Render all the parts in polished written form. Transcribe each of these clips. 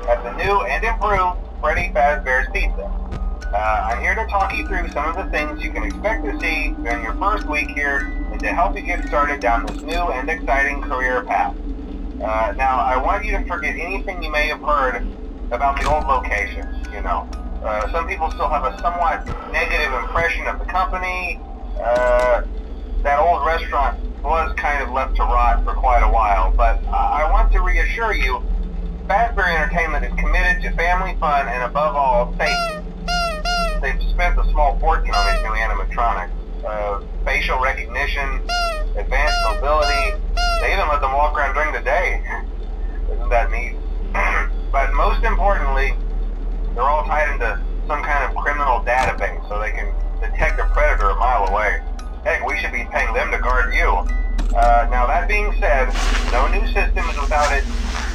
at the new and improved Freddy Fazbear's Pizza. I'm here to talk you through some of the things you can expect to see during your first week here and to help you get started down this new and exciting career path. Now, I want you to forget anything you may have heard about the old location, some people still have a somewhat negative impression of the company. That old restaurant was kind of left to rot for quite a while, but I want to reassure you, Fazbear Entertainment is committed to family fun and above all, safety. They've spent a small fortune on these new animatronics. Facial recognition, advanced mobility, they even let them walk around during the day. Isn't that neat? But most importantly, they're all tied into some kind of criminal database so they can detect a predator a mile away. Heck, we should be paying them to guard you. Now that being said, no new system is without its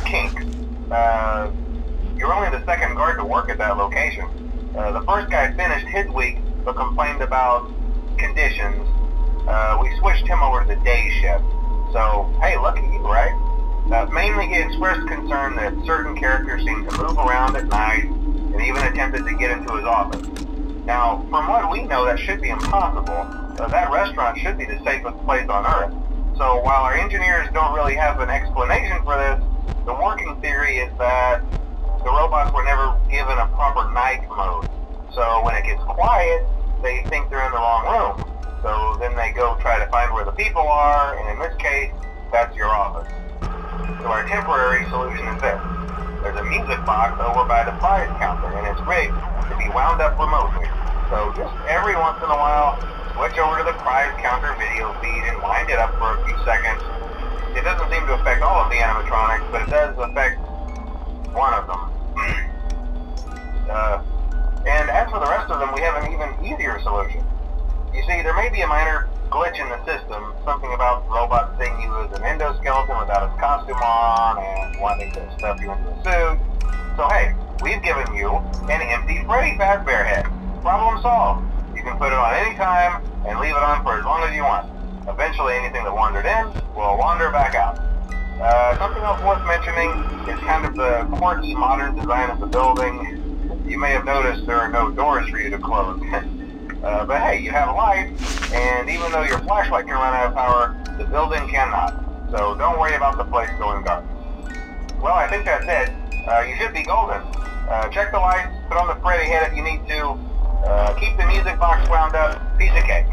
kinks. You're only the second guard to work at that location. The first guy finished his week but complained about conditions. We switched him over to the day shift. So, hey, lucky you, right? Mainly he expressed concern that certain characters seemed to move around at night and even attempted to get into his office. Now, from what we know, that should be impossible. That restaurant should be the safest place on Earth. So while our engineers don't really have an explanation for this, the working theory is that the robots were never given a proper night mode. So when it gets quiet, they think they're in the wrong room. So then they go try to find where the people are, and in this case, that's your office. So our temporary solution is this. There's a music box over by the prize counter, and it's rigged to be wound up remotely. So just every once in a while, switch over to the prize counter video feed and wind it up for a few seconds. It doesn't seem to affect all of the animatronics, but it does affect one of them. And as for the rest of them, we have an even easier solution. You see, there may be a minor glitch in the system, something about the robot seeing you as an endoskeleton without its costume on and wanting to stuff you into a suit. So hey, we've given you an empty Freddy Fazbear head. Problem solved. You can put it on any time and leave it on for as long as you want. Eventually anything that wandered in will wander back out. Something else worth mentioning is kind of the quirky modern design of the building. You may have noticed there are no doors for you to close. But hey, you have a light, and even though your flashlight can run out of power, the building cannot. So don't worry about the place going dark. Well, I think that's it. You should be golden. Check the lights, put on the Freddy head if you need to. Keep the music box wound up. Piece of cake.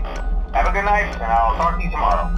Have a good night, and I'll talk to you tomorrow.